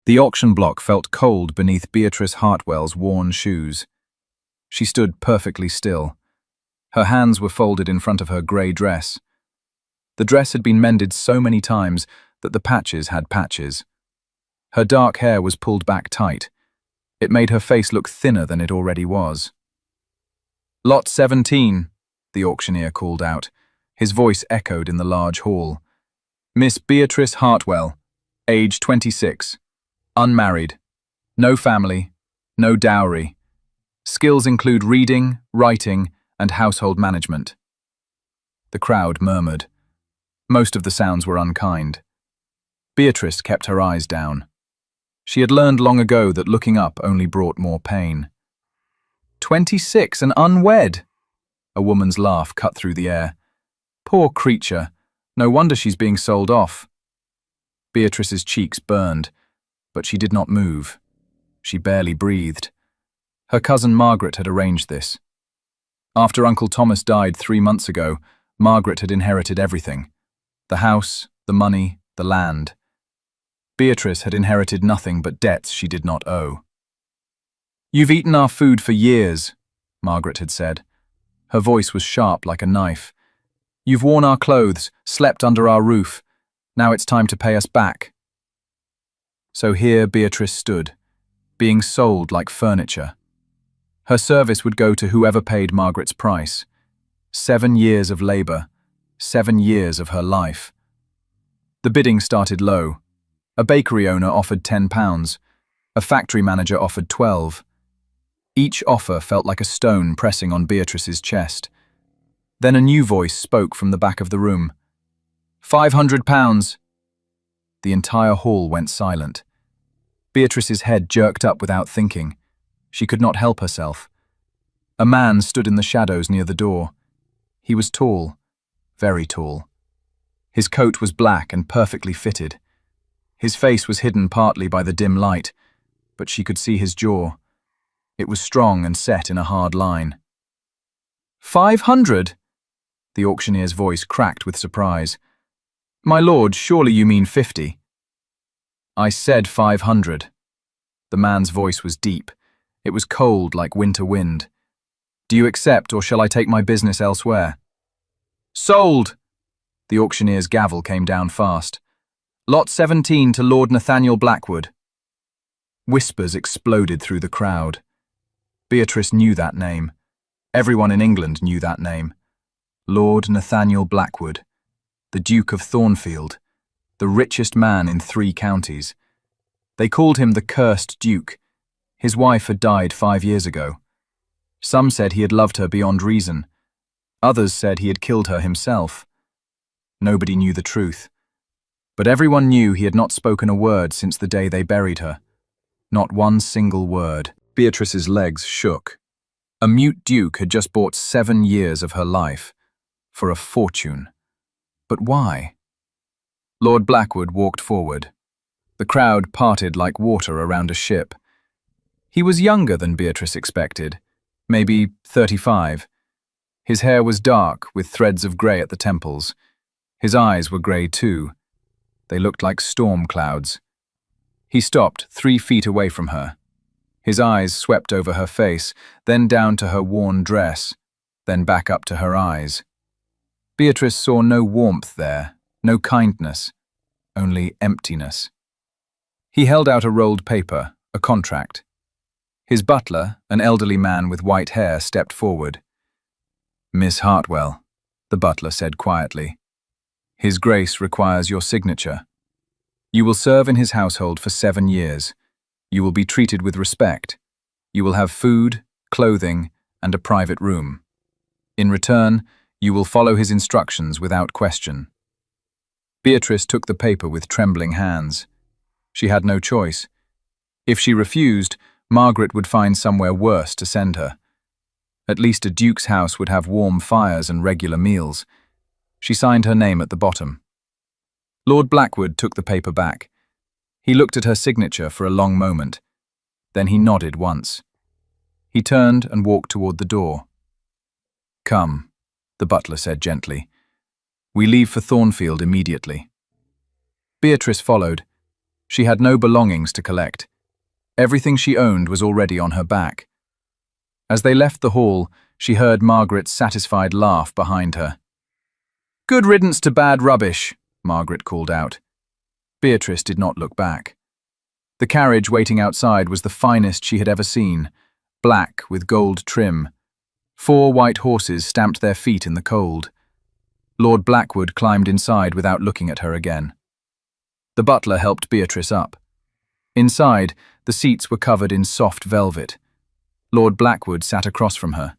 The auction block felt cold beneath Beatrice Hartwell's worn shoes. She stood perfectly still. Her hands were folded in front of her grey dress. The dress had been mended so many times that the patches had patches. Her dark hair was pulled back tight. It made her face look thinner than it already was. "Lot 17, the auctioneer called out. His voice echoed in the large hall. "Miss Beatrice Hartwell, age 26, unmarried, no family, no dowry. Skills include reading, writing, and household management." The crowd murmured. Most of the sounds were unkind. Beatrice kept her eyes down. She had learned long ago that looking up only brought more pain. 26 and unwed! A woman's laugh cut through the air. Poor creature, no wonder she's being sold off. Beatrice's cheeks burned, but she did not move. She barely breathed. Her cousin Margaret had arranged this. After Uncle Thomas died 3 months ago, Margaret had inherited everything. The house, the money, the land. Beatrice had inherited nothing but debts she did not owe. "You've eaten our food for years," Margaret had said. Her voice was sharp like a knife. "You've worn our clothes, slept under our roof. Now it's time to pay us back." So here Beatrice stood, being sold like furniture. Her service would go to whoever paid Margaret's price. 7 years of labor, 7 years of her life. The bidding started low. A bakery owner offered £10. A factory manager offered 12. Each offer felt like a stone pressing on Beatrice's chest. Then a new voice spoke from the back of the room. £500. The entire hall went silent. Beatrice's head jerked up without thinking. She could not help herself. A man stood in the shadows near the door. He was tall, very tall. His coat was black and perfectly fitted. His face was hidden partly by the dim light, but she could see his jaw. It was strong and set in a hard line. 500? The auctioneer's voice cracked with surprise. "My lord, surely you mean 50. "I said 500. The man's voice was deep. It was cold like winter wind. "Do you accept, or shall I take my business elsewhere?" "Sold!" The auctioneer's gavel came down fast. "Lot 17 to Lord Nathaniel Blackwood." Whispers exploded through the crowd. Beatrice knew that name. Everyone in England knew that name. Lord Nathaniel Blackwood, the Duke of Thornfield, the richest man in 3 counties. They called him the Cursed Duke. His wife had died 5 years ago. Some said he had loved her beyond reason. Others said he had killed her himself. Nobody knew the truth. But everyone knew he had not spoken a word since the day they buried her. Not one single word. Beatrice's legs shook. A mute duke had just bought 7 years of her life. For a fortune. But why? Lord Blackwood walked forward. The crowd parted like water around a ship. He was younger than Beatrice expected, maybe 35. His hair was dark, with threads of grey at the temples. His eyes were grey too. They looked like storm clouds. He stopped 3 feet away from her. His eyes swept over her face, then down to her worn dress, then back up to her eyes. Beatrice saw no warmth there, no kindness, only emptiness. He held out a rolled paper, a contract. His butler, an elderly man with white hair, stepped forward. "Miss Hartwell," the butler said quietly. "His Grace requires your signature. You will serve in his household for 7 years. You will be treated with respect. You will have food, clothing, and a private room. In return, you will follow his instructions without question." Beatrice took the paper with trembling hands. She had no choice. If she refused, Margaret would find somewhere worse to send her. At least a duke's house would have warm fires and regular meals. She signed her name at the bottom. Lord Blackwood took the paper back. He looked at her signature for a long moment. Then he nodded once. He turned and walked toward the door. "Come," the butler said gently. "We leave for Thornfield immediately." Beatrice followed. She had no belongings to collect. Everything she owned was already on her back. As they left the hall, she heard Margaret's satisfied laugh behind her. "Good riddance to bad rubbish," Margaret called out. Beatrice did not look back. The carriage waiting outside was the finest she had ever seen, black with gold trim. 4 white horses stamped their feet in the cold. Lord Blackwood climbed inside without looking at her again. The butler helped Beatrice up. Inside, the seats were covered in soft velvet. Lord Blackwood sat across from her.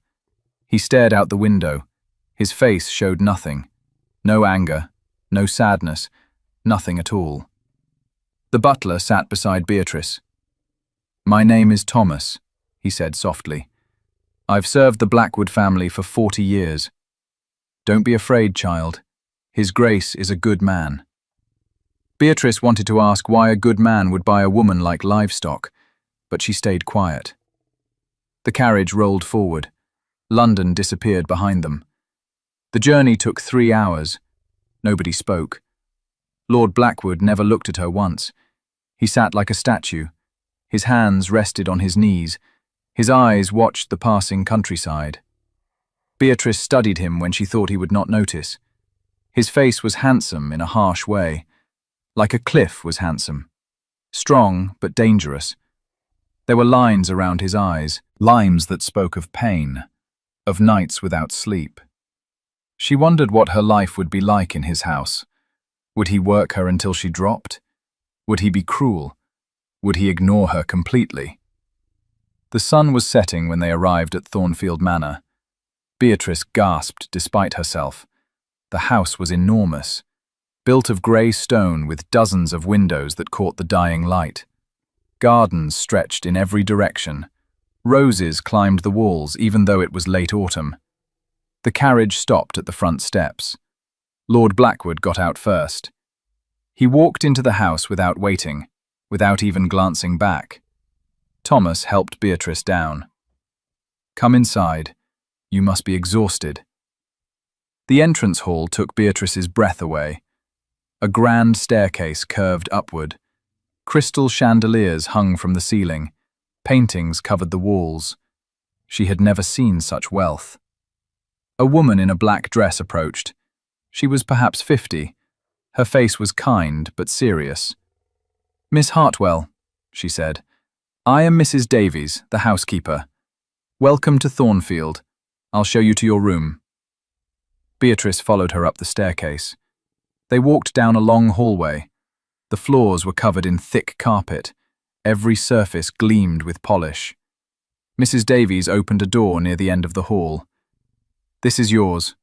He stared out the window. His face showed nothing. No anger, no sadness, nothing at all. The butler sat beside Beatrice. "My name is Thomas," he said softly. "I've served the Blackwood family for 40 years. Don't be afraid, child. His Grace is a good man." Beatrice wanted to ask why a good man would buy a woman like livestock, but she stayed quiet. The carriage rolled forward. London disappeared behind them. The journey took 3 hours. Nobody spoke. Lord Blackwood never looked at her once. He sat like a statue. His hands rested on his knees. His eyes watched the passing countryside. Beatrice studied him when she thought he would not notice. His face was handsome in a harsh way. Like a cliff was handsome. Strong but dangerous. There were lines around his eyes, lines that spoke of pain, of nights without sleep. She wondered what her life would be like in his house. Would he work her until she dropped? Would he be cruel? Would he ignore her completely? The sun was setting when they arrived at Thornfield Manor. Beatrice gasped despite herself. The house was enormous, built of grey stone with dozens of windows that caught the dying light. Gardens stretched in every direction. Roses climbed the walls even though it was late autumn. The carriage stopped at the front steps. Lord Blackwood got out first. He walked into the house without waiting, without even glancing back. Thomas helped Beatrice down. "Come inside. You must be exhausted." The entrance hall took Beatrice's breath away. A grand staircase curved upward. Crystal chandeliers hung from the ceiling. Paintings covered the walls. She had never seen such wealth. A woman in a black dress approached. She was perhaps 50. Her face was kind but serious. "Miss Hartwell," she said. "I am Mrs. Davies, the housekeeper. Welcome to Thornfield. I'll show you to your room." Beatrice followed her up the staircase. They walked down a long hallway. The floors were covered in thick carpet. Every surface gleamed with polish. Mrs. Davies opened a door near the end of the hall. "This is yours."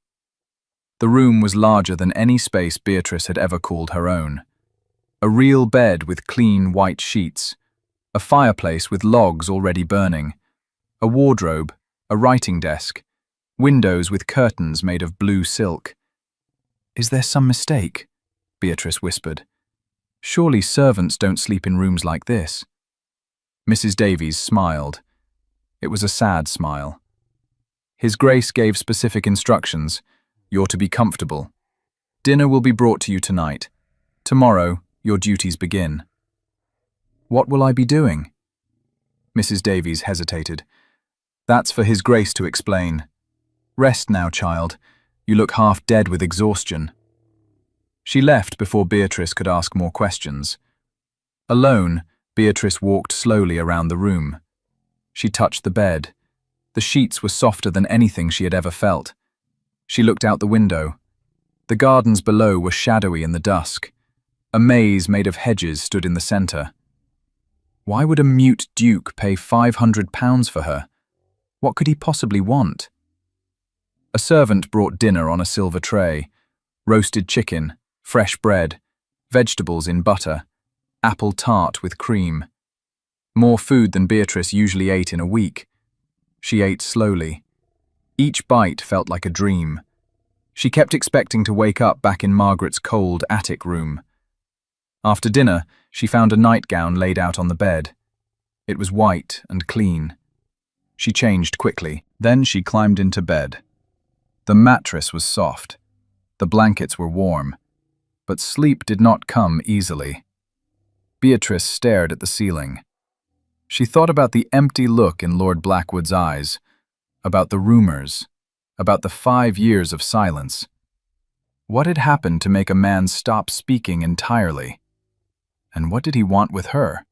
The room was larger than any space Beatrice had ever called her own. A real bed with clean white sheets. A fireplace with logs already burning. A wardrobe, a writing desk. Windows with curtains made of blue silk. "Is there some mistake?" Beatrice whispered. "Surely servants don't sleep in rooms like this." Mrs. Davies smiled. It was a sad smile. His Grace gave specific instructions. You're to be comfortable. Dinner will be brought to you tonight. Tomorrow, your duties begin. What will I be doing? Mrs. Davies hesitated. That's for His Grace to explain. Rest now, child. You look half dead with exhaustion. She left before Beatrice could ask more questions. Alone, Beatrice walked slowly around the room. She touched the bed. The sheets were softer than anything she had ever felt. She looked out the window. The gardens below were shadowy in the dusk. A maze made of hedges stood in the centre. Why would a mute duke pay £500 for her? What could he possibly want? A servant brought dinner on a silver tray. Roasted chicken, fresh bread, vegetables in butter, apple tart with cream. More food than Beatrice usually ate in a week. She ate slowly. Each bite felt like a dream. She kept expecting to wake up back in Margaret's cold attic room. After dinner, she found a nightgown laid out on the bed. It was white and clean. She changed quickly. Then she climbed into bed. The mattress was soft. The blankets were warm. But sleep did not come easily. Beatrice stared at the ceiling. She thought about the empty look in Lord Blackwood's eyes, about the rumors, about the 5 years of silence. What had happened to make a man stop speaking entirely? And what did he want with her?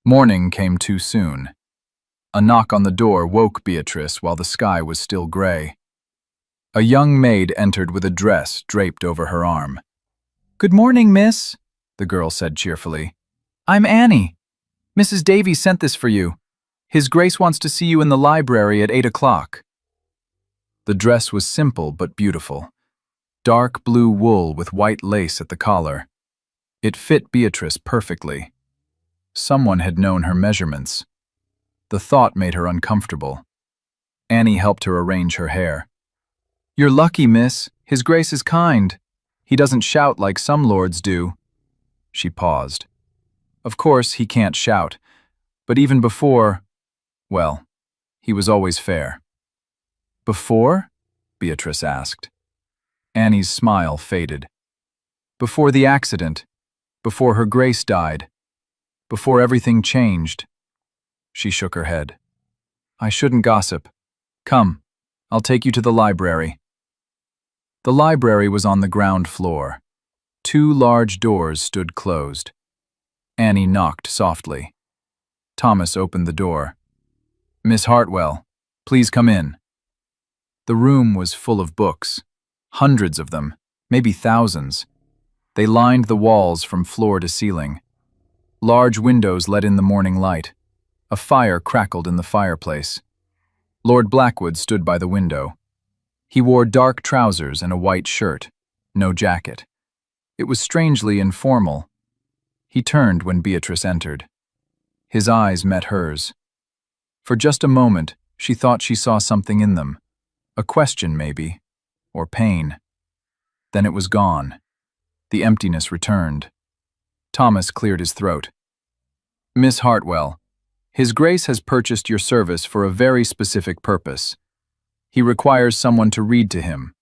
Morning came too soon. A knock on the door woke Beatrice while the sky was still gray. A young maid entered with a dress draped over her arm. "Good morning, miss," the girl said cheerfully. "I'm Annie. Mrs. Davies sent this for you. His Grace wants to see you in the library at 8 o'clock. The dress was simple but beautiful. Dark blue wool with white lace at the collar. It fit Beatrice perfectly. Someone had known her measurements. The thought made her uncomfortable. Annie helped her arrange her hair. "You're lucky, miss. His Grace is kind. He doesn't shout like some lords do." She paused. Of course, he can't shout. But even before, well, he was always fair. "Before?" Beatrice asked. Annie's smile faded. "Before the accident. Before her Grace died. Before everything changed." She shook her head. "I shouldn't gossip. Come, I'll take you to the library." The library was on the ground floor. 2 large doors stood closed. Annie knocked softly. Thomas opened the door. "Miss Hartwell, please come in." The room was full of books, hundreds of them, maybe thousands. They lined the walls from floor to ceiling. Large windows let in the morning light. A fire crackled in the fireplace. Lord Blackwood stood by the window. He wore dark trousers and a white shirt, no jacket. It was strangely informal. He turned when Beatrice entered. His eyes met hers. For just a moment, she thought she saw something in them. A question, maybe, or pain. Then it was gone. The emptiness returned. Thomas cleared his throat. "Miss Hartwell, His Grace has purchased your service for a very specific purpose. He requires someone to read to him,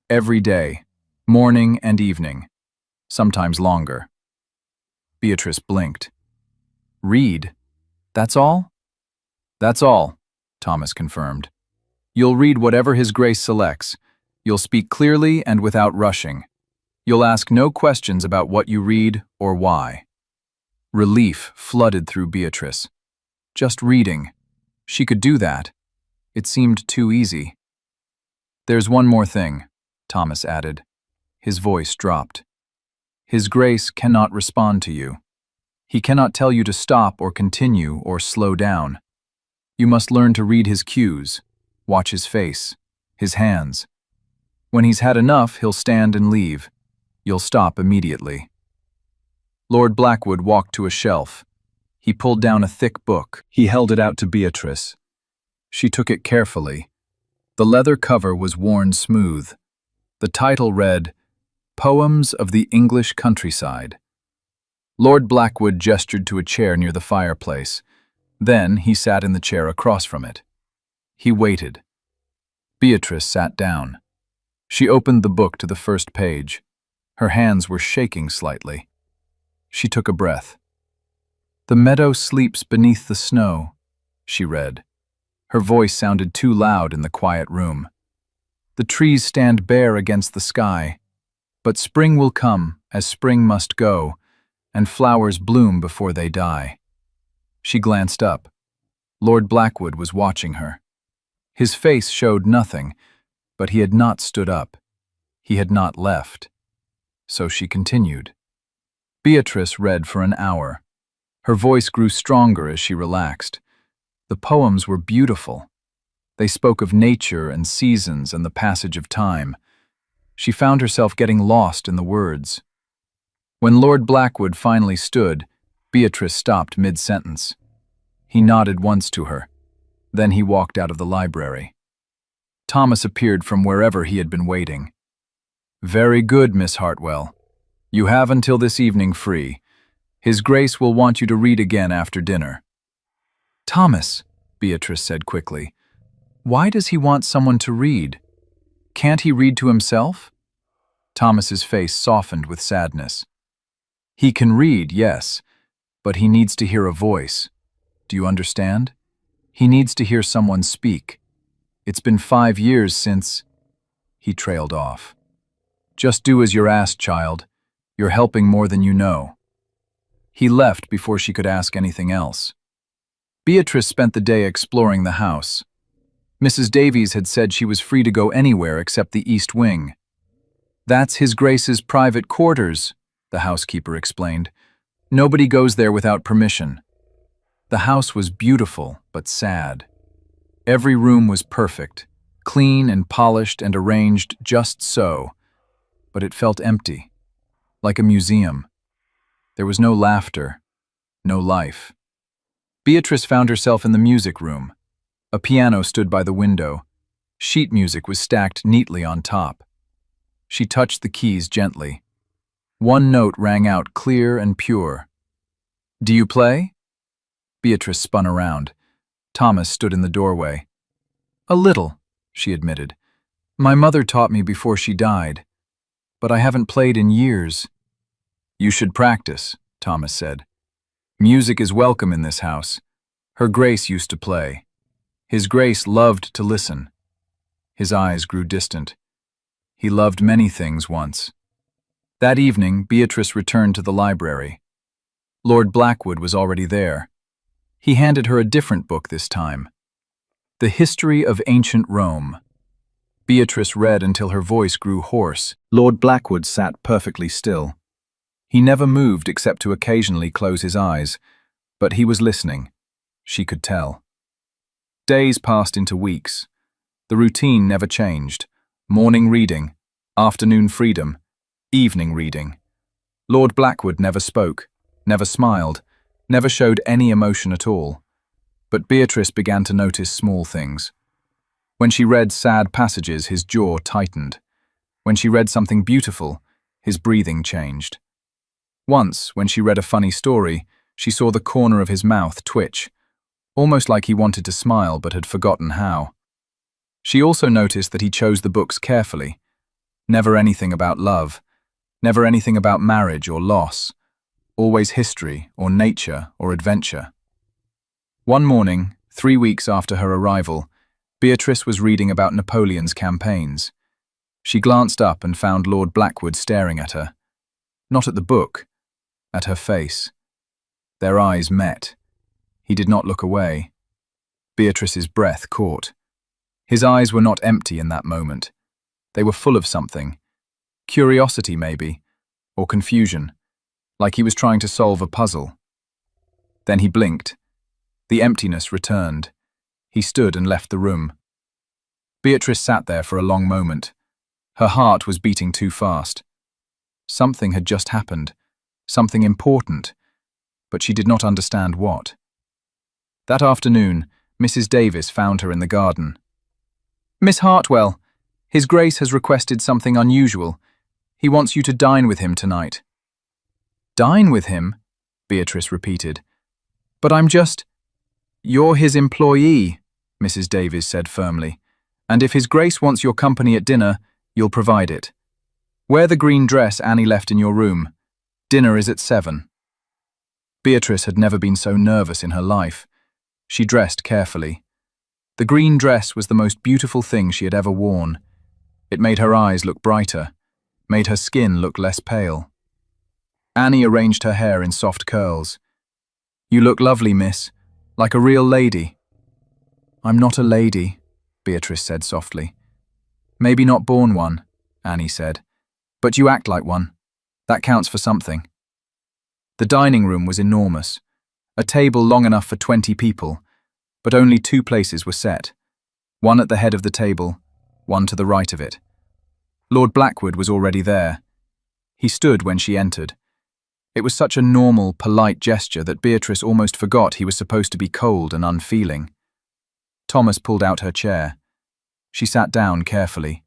every day, morning and evening, sometimes longer." Beatrice blinked. "Read? That's all?" "That's all," Thomas confirmed. "You'll read whatever His Grace selects. You'll speak clearly and without rushing. You'll ask no questions about what you read or why." Relief flooded through Beatrice. Just reading. She could do that. It seemed too easy. "There's one more thing," Thomas added. His voice dropped. "His Grace cannot respond to you. He cannot tell you to stop or continue or slow down. You must learn to read his cues, watch his face, his hands. When he's had enough, he'll stand and leave. You'll stop immediately." Lord Blackwood walked to a shelf. He pulled down a thick book. He held it out to Beatrice. She took it carefully. The leather cover was worn smooth. The title read, "Poems of the English Countryside." Lord Blackwood gestured to a chair near the fireplace. Then he sat in the chair across from it. He waited. Beatrice sat down. She opened the book to the first page. Her hands were shaking slightly. She took a breath. "The meadow sleeps beneath the snow," she read. Her voice sounded too loud in the quiet room. "The trees stand bare against the sky, but spring will come as spring must go, and flowers bloom before they die." She glanced up. Lord Blackwood was watching her. His face showed nothing, but he had not stood up. He had not left. So she continued. Beatrice read for an hour. Her voice grew stronger as she relaxed. The poems were beautiful. They spoke of nature and seasons and the passage of time. She found herself getting lost in the words. When Lord Blackwood finally stood, Beatrice stopped mid-sentence. He nodded once to her. Then he walked out of the library. Thomas appeared from wherever he had been waiting. "Very good, Miss Hartwell. You have until this evening free. His Grace will want you to read again after dinner." "Thomas," Beatrice said quickly, "why does he want someone to read? Can't he read to himself?" Thomas's face softened with sadness. He can read, yes, but he needs to hear a voice. Do you understand? He needs to hear someone speak. It's been 5 years since... He trailed off. Just do as you're asked, child. You're helping more than you know. He left before she could ask anything else. Beatrice spent the day exploring the house. Mrs. Davies had said she was free to go anywhere except the East Wing. That's His Grace's private quarters, the housekeeper explained. Nobody goes there without permission. The house was beautiful, but sad. Every room was perfect, clean and polished and arranged just so, but it felt empty, like a museum. There was no laughter, no life. Beatrice found herself in the music room. A piano stood by the window. Sheet music was stacked neatly on top. She touched the keys gently. One note rang out clear and pure. "Do you play?" Beatrice spun around. Thomas stood in the doorway. "A little," she admitted. "My mother taught me before she died, but I haven't played in years." "You should practice," Thomas said. "Music is welcome in this house. Her Grace used to play. His Grace loved to listen." His eyes grew distant. He loved many things once. That evening, Beatrice returned to the library. Lord Blackwood was already there. He handed her a different book this time. The History of Ancient Rome. Beatrice read until her voice grew hoarse. Lord Blackwood sat perfectly still. He never moved except to occasionally close his eyes, but he was listening. She could tell. Days passed into weeks. The routine never changed. Morning reading, afternoon freedom, evening reading. Lord Blackwood never spoke, never smiled, never showed any emotion at all. But Beatrice began to notice small things. When she read sad passages, his jaw tightened. When she read something beautiful, his breathing changed. Once, when she read a funny story, she saw the corner of his mouth twitch, almost like he wanted to smile but had forgotten how. She also noticed that he chose the books carefully. Never anything about love, never anything about marriage or loss, always history or nature or adventure. One morning, 3 weeks after her arrival, Beatrice was reading about Napoleon's campaigns. She glanced up and found Lord Blackwood staring at her. Not at the book, at her face. Their eyes met. He did not look away. Beatrice's breath caught. His eyes were not empty in that moment. They were full of something. Curiosity, maybe, or confusion, like he was trying to solve a puzzle. Then he blinked. The emptiness returned. He stood and left the room. Beatrice sat there for a long moment. Her heart was beating too fast. Something had just happened, something important, but she did not understand what. That afternoon, Mrs. Davis found her in the garden. "Miss Hartwell, His Grace has requested something unusual. He wants you to dine with him tonight." "Dine with him?" Beatrice repeated. "But I'm just—" "You're his employee," Mrs. Davies said firmly, "and if His Grace wants your company at dinner, you'll provide it. Wear the green dress Annie left in your room. Dinner is at 7. Beatrice had never been so nervous in her life. She dressed carefully. The green dress was the most beautiful thing she had ever worn. It made her eyes look brighter, made her skin look less pale. Annie arranged her hair in soft curls. "You look lovely, miss, like a real lady." "I'm not a lady," Beatrice said softly. "Maybe not born one," Annie said, "but you act like one. That counts for something." The dining room was enormous, a table long enough for 20 people, but only 2 places were set, one at the head of the table, one to the right of it. Lord Blackwood was already there. He stood when she entered. It was such a normal, polite gesture that Beatrice almost forgot he was supposed to be cold and unfeeling. Thomas pulled out her chair. She sat down carefully.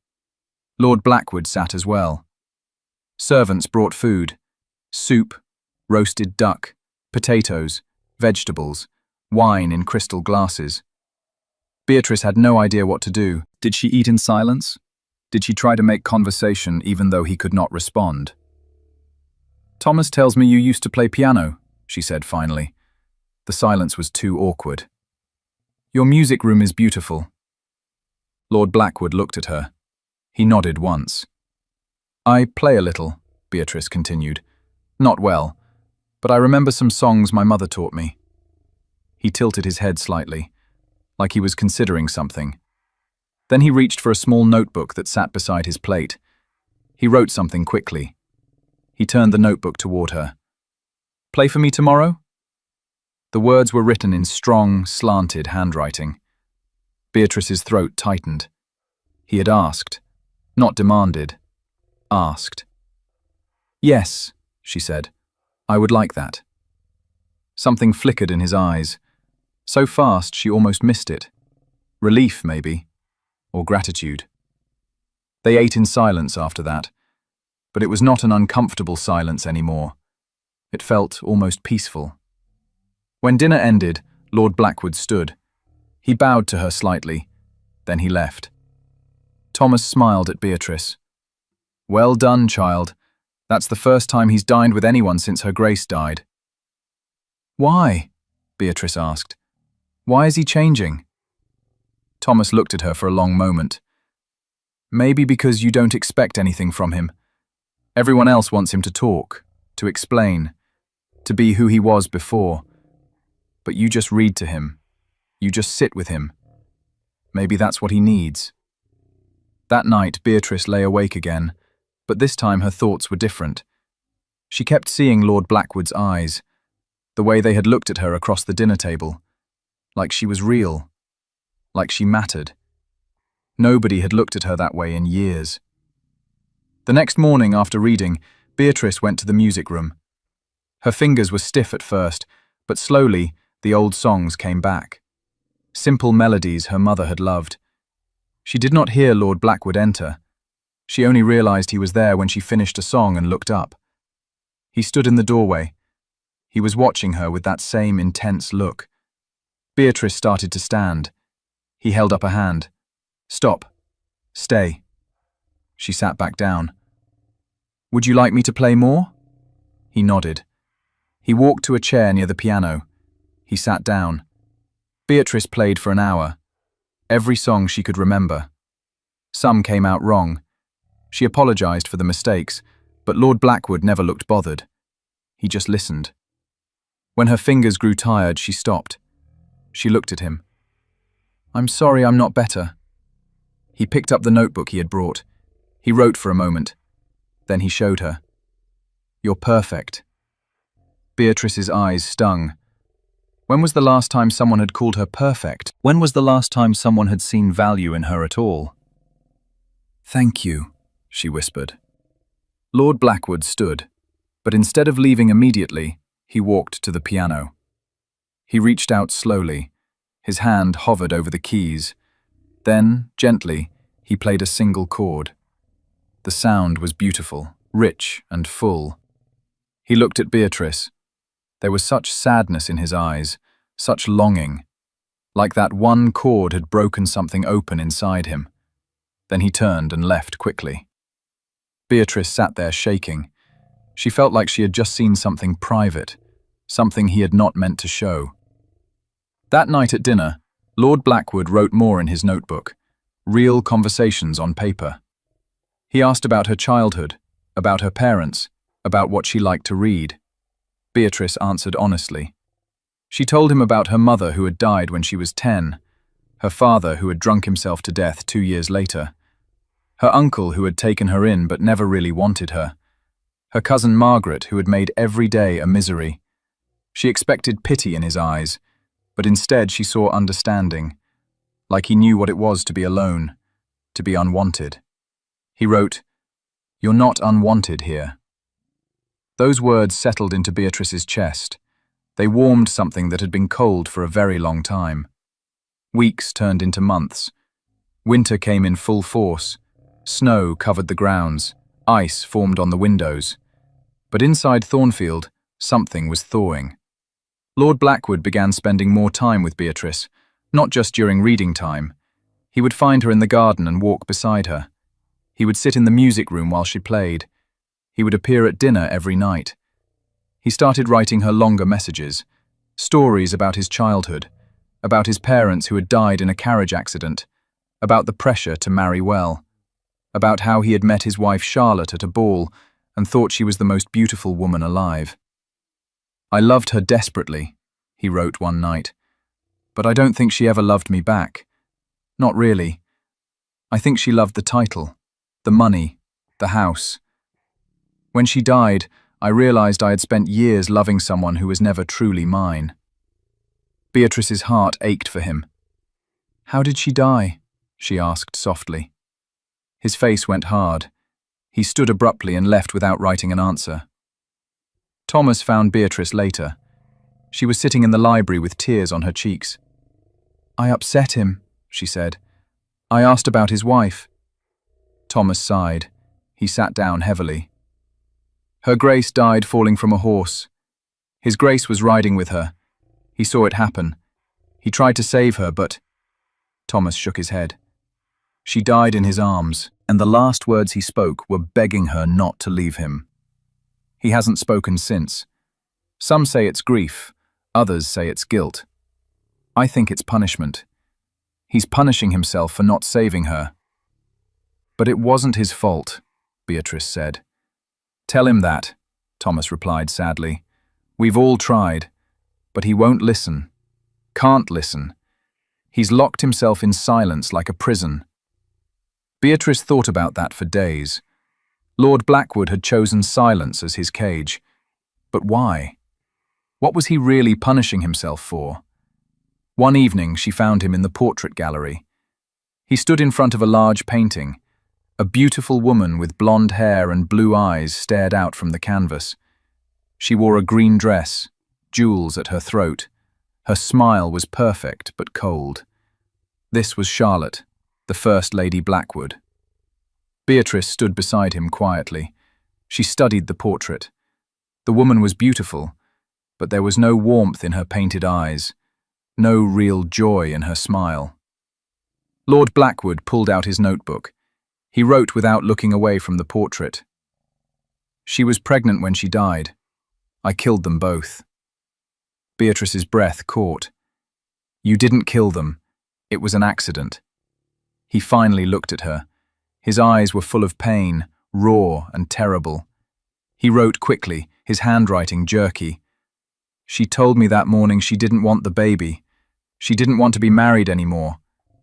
Lord Blackwood sat as well. Servants brought food: soup, roasted duck, potatoes, vegetables, wine in crystal glasses. Beatrice had no idea what to do. Did she eat in silence? Did she try to make conversation even though he could not respond? Thomas tells me you used to play piano, she said finally. The silence was too awkward. Your music room is beautiful. Lord Blackwood looked at her. He nodded once. I play a little, Beatrice continued. Not well, but I remember some songs my mother taught me. He tilted his head slightly, like he was considering something. Then he reached for a small notebook that sat beside his plate. He wrote something quickly. He turned the notebook toward her. Play for me tomorrow? The words were written in strong, slanted handwriting. Beatrice's throat tightened. He had asked, not demanded, asked. Yes, she said, I would like that. Something flickered in his eyes. So fast she almost missed it. Relief, maybe, or gratitude. They ate in silence after that, but it was not an uncomfortable silence anymore. It felt almost peaceful. When dinner ended, Lord Blackwood stood. He bowed to her slightly, then he left. Thomas smiled at Beatrice. Well done, child. That's the first time he's dined with anyone since Her Grace died. Why? Beatrice asked. Why is he changing? Thomas looked at her for a long moment. Maybe because you don't expect anything from him. Everyone else wants him to talk, to explain, to be who he was before. But you just read to him. You just sit with him. Maybe that's what he needs. That night, Beatrice lay awake again, but this time her thoughts were different. She kept seeing Lord Blackwood's eyes, the way they had looked at her across the dinner table, like she was real, like she mattered. Nobody had looked at her that way in years. The next morning after reading, Beatrice went to the music room. Her fingers were stiff at first, but slowly the old songs came back. Simple melodies her mother had loved. She did not hear Lord Blackwood enter. She only realized he was there when she finished a song and looked up. He stood in the doorway. He was watching her with that same intense look. Beatrice started to stand. He held up a hand. Stop. Stay. She sat back down. Would you like me to play more? He nodded. He walked to a chair near the piano. He sat down. Beatrice played for an hour. Every song she could remember. Some came out wrong. She apologized for the mistakes, but Lord Blackwood never looked bothered. He just listened. When her fingers grew tired, she stopped. She looked at him. I'm sorry I'm not better. He picked up the notebook he had brought. He wrote for a moment. Then he showed her. You're perfect. Beatrice's eyes stung. When was the last time someone had called her perfect? When was the last time someone had seen value in her at all? Thank you, she whispered. Lord Blackwood stood, but instead of leaving immediately, he walked to the piano. He reached out slowly. His hand hovered over the keys. Then, gently, he played a single chord. The sound was beautiful, rich and full. He looked at Beatrice. There was such sadness in his eyes, such longing, like that one chord had broken something open inside him. Then he turned and left quickly. Beatrice sat there shaking. She felt like she had just seen something private, something he had not meant to show. That night at dinner, Lord Blackwood wrote more in his notebook, real conversations on paper. He asked about her childhood, about her parents, about what she liked to read. Beatrice answered honestly. She told him about her mother who had died when she was 10, her father who had drunk himself to death 2 years later, her uncle who had taken her in but never really wanted her, her cousin Margaret who had made every day a misery. She expected pity in his eyes, but instead she saw understanding, like he knew what it was to be alone, to be unwanted. He wrote, "You're not unwanted here." Those words settled into Beatrice's chest. They warmed something that had been cold for a very long time. Weeks turned into months. Winter came in full force. Snow covered the grounds. Ice formed on the windows. But inside Thornfield, something was thawing. Lord Blackwood began spending more time with Beatrice, not just during reading time. He would find her in the garden and walk beside her. He would sit in the music room while she played. He would appear at dinner every night. He started writing her longer messages, stories about his childhood, about his parents who had died in a carriage accident, about the pressure to marry well, about how he had met his wife Charlotte at a ball and thought she was the most beautiful woman alive. "I loved her desperately," he wrote one night, "but I don't think she ever loved me back. Not really. I think she loved the title, the money, the house. When she died, I realized I had spent years loving someone who was never truly mine." Beatrice's heart ached for him. "How did she die?" she asked softly. His face went hard. He stood abruptly and left without writing an answer. Thomas found Beatrice later. She was sitting in the library with tears on her cheeks. "I upset him," she said. "I asked about his wife." Thomas sighed. He sat down heavily. "Her Grace died falling from a horse. His Grace was riding with her. He saw it happen. He tried to save her, but—" Thomas shook his head. "She died in his arms, and the last words he spoke were begging her not to leave him. He hasn't spoken since. Some say it's grief, others say it's guilt. I think it's punishment. He's punishing himself for not saving her." "But it wasn't his fault," Beatrice said. "Tell him that," Thomas replied sadly. "We've all tried, but he won't listen. Can't listen. He's locked himself in silence like a prison." Beatrice thought about that for days. Lord Blackwood had chosen silence as his cage. But why? What was he really punishing himself for? One evening she found him in the portrait gallery. He stood in front of a large painting. A beautiful woman with blonde hair and blue eyes stared out from the canvas. She wore a green dress, jewels at her throat. Her smile was perfect but cold. This was Charlotte, the First Lady Blackwood. Beatrice stood beside him quietly. She studied the portrait. The woman was beautiful, but there was no warmth in her painted eyes, no real joy in her smile. Lord Blackwood pulled out his notebook. He wrote without looking away from the portrait. "She was pregnant when she died. I killed them both." Beatrice's breath caught. "You didn't kill them. It was an accident." He finally looked at her. His eyes were full of pain, raw and terrible. He wrote quickly, his handwriting jerky. "She told me that morning she didn't want the baby. She didn't want to be married anymore.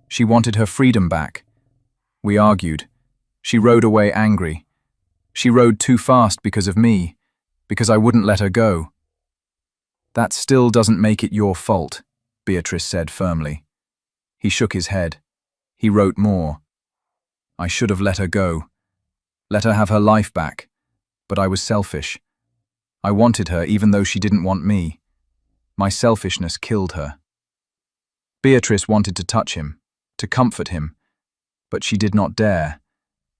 She wanted her freedom back. We argued. She rode away angry. She rode too fast because of me, because I wouldn't let her go." "That still doesn't make it your fault," Beatrice said firmly. He shook his head. He wrote more. "I should have let her go. Let her have her life back. But I was selfish. I wanted her even though she didn't want me. My selfishness killed her." Beatrice wanted to touch him, to comfort him, but she did not dare.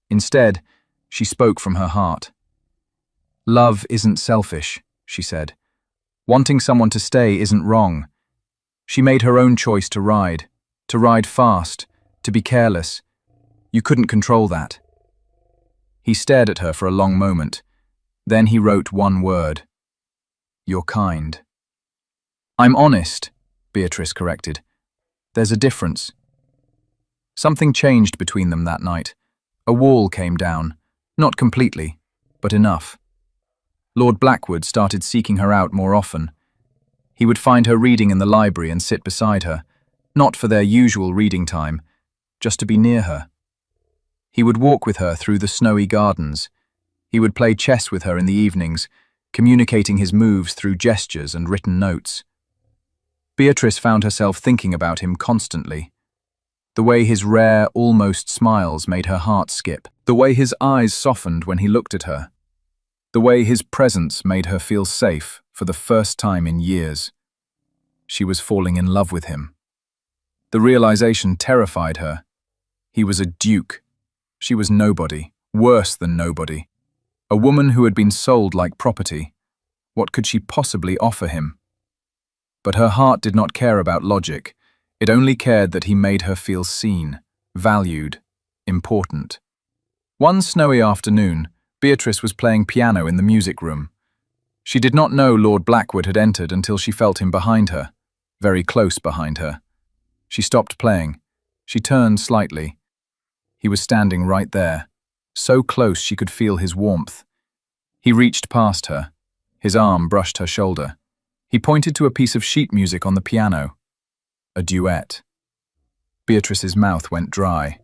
Instead, she spoke from her heart. "Love isn't selfish," she said. "Wanting someone to stay isn't wrong. She made her own choice to ride fast, to be careless. You couldn't control that." He stared at her for a long moment. Then he wrote one word. "You're kind." "I'm honest," Beatrice corrected. "There's a difference." Something changed between them that night. A wall came down, not completely, but enough. Lord Blackwood started seeking her out more often. He would find her reading in the library and sit beside her, not for their usual reading time, just to be near her. He would walk with her through the snowy gardens. He would play chess with her in the evenings, communicating his moves through gestures and written notes. Beatrice found herself thinking about him constantly. The way his rare, almost smiles made her heart skip. The way his eyes softened when he looked at her. The way his presence made her feel safe for the first time in years. She was falling in love with him. The realization terrified her. He was a duke. She was nobody, worse than nobody. A woman who had been sold like property. What could she possibly offer him? But her heart did not care about logic. It only cared that he made her feel seen, valued, important. One snowy afternoon, Beatrice was playing piano in the music room. She did not know Lord Blackwood had entered until she felt him behind her, very close behind her. She stopped playing. She turned slightly. He was standing right there, so close she could feel his warmth. He reached past her. His arm brushed her shoulder. He pointed to a piece of sheet music on the piano. A duet. Beatrice's mouth went dry.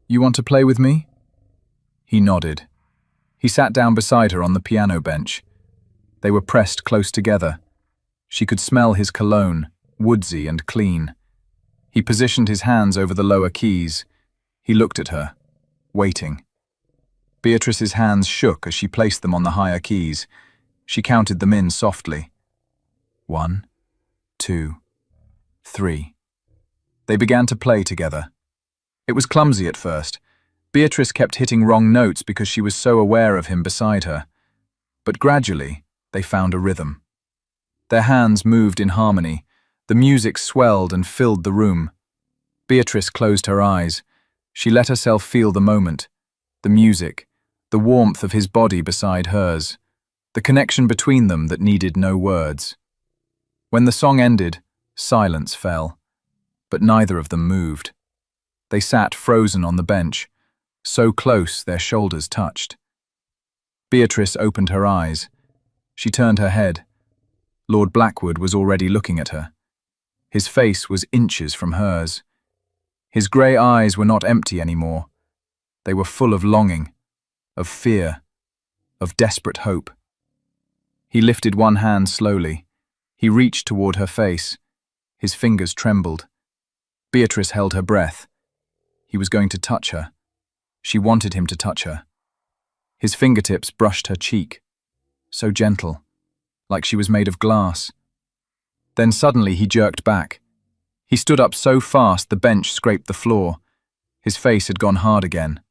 "You want to play with me?" He nodded. He sat down beside her on the piano bench. They were pressed close together. She could smell his cologne, woodsy and clean. He positioned his hands over the lower keys. He looked at her, waiting. Beatrice's hands shook as she placed them on the higher keys. She counted them in softly. 1, 2, 3. They began to play together. It was clumsy at first. Beatrice kept hitting wrong notes because she was so aware of him beside her. But gradually, they found a rhythm. Their hands moved in harmony. The music swelled and filled the room. Beatrice closed her eyes. She let herself feel the moment, the music, the warmth of his body beside hers, the connection between them that needed no words. When the song ended, silence fell, but neither of them moved. They sat frozen on the bench, so close their shoulders touched. Beatrice opened her eyes. She turned her head. Lord Blackwood was already looking at her. His face was inches from hers. His grey eyes were not empty anymore. They were full of longing, of fear, of desperate hope. He lifted one hand slowly. He reached toward her face. His fingers trembled. Beatrice held her breath. He was going to touch her. She wanted him to touch her. His fingertips brushed her cheek, so gentle, like she was made of glass. Then suddenly he jerked back. He stood up so fast the bench scraped the floor. His face had gone hard again,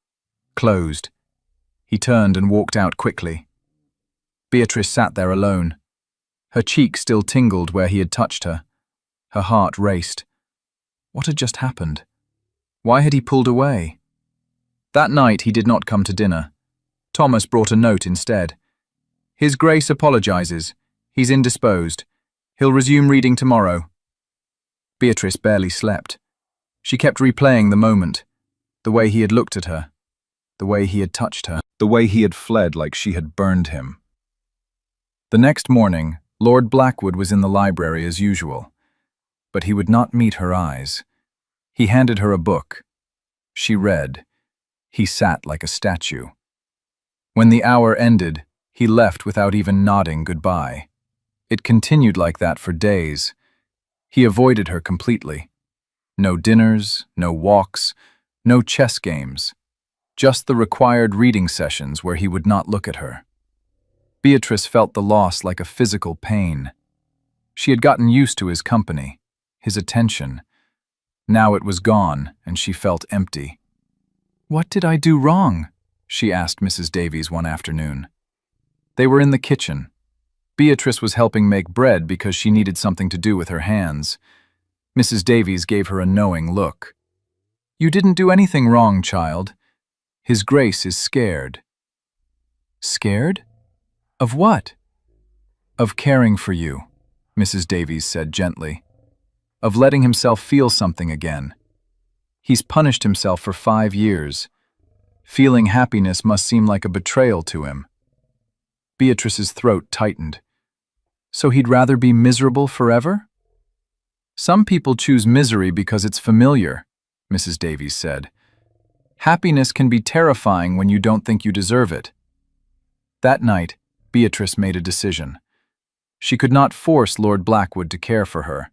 closed. He turned and walked out quickly. Beatrice sat there alone. Her cheek still tingled where he had touched her. Her heart raced. What had just happened? Why had he pulled away? That night he did not come to dinner. Thomas brought a note instead. "His Grace apologizes. He's indisposed. He'll resume reading tomorrow." Beatrice barely slept. She kept replaying the moment, the way he had looked at her, the way he had touched her, the way he had fled like she had burned him. The next morning, Lord Blackwood was in the library as usual, but he would not meet her eyes. He handed her a book. She read. He sat like a statue. When the hour ended, he left without even nodding goodbye. It continued like that for days. He avoided her completely. No dinners, no walks, no chess games. Just the required reading sessions where he would not look at her. Beatrice felt the loss like a physical pain. She had gotten used to his company, his attention. Now it was gone, and she felt empty. "What did I do wrong?" she asked Mrs. Davies one afternoon. They were in the kitchen. Beatrice was helping make bread because she needed something to do with her hands. Mrs. Davies gave her a knowing look. "You didn't do anything wrong, child. His Grace is scared." "Scared? Of what?" "Of caring for you," Mrs. Davies said gently. "Of letting himself feel something again. He's punished himself for 5 years. Feeling happiness must seem like a betrayal to him." Beatrice's throat tightened. "So he'd rather be miserable forever?" "Some people choose misery because it's familiar," Mrs. Davies said. "Happiness can be terrifying when you don't think you deserve it." That night, Beatrice made a decision. She could not force Lord Blackwood to care for her,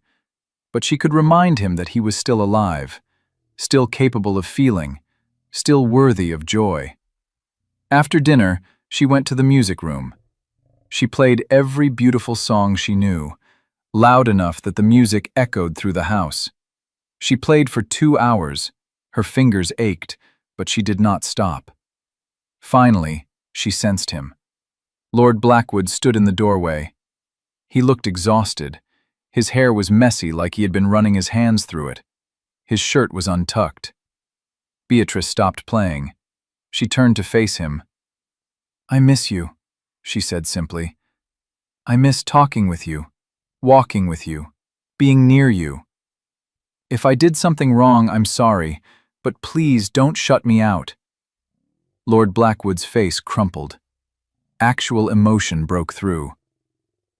but she could remind him that he was still alive, still capable of feeling, still worthy of joy. After dinner, she went to the music room. She played every beautiful song she knew, loud enough that the music echoed through the house. She played for 2 hours. Her fingers ached, but she did not stop. Finally, she sensed him. Lord Blackwood stood in the doorway. He looked exhausted. His hair was messy like he had been running his hands through it. His shirt was untucked. Beatrice stopped playing. She turned to face him. "I miss you," she said simply. I miss talking with you, walking with you, being near you. If I did something wrong, I'm sorry, but please don't shut me out." Lord Blackwood's face crumpled. Actual emotion broke through.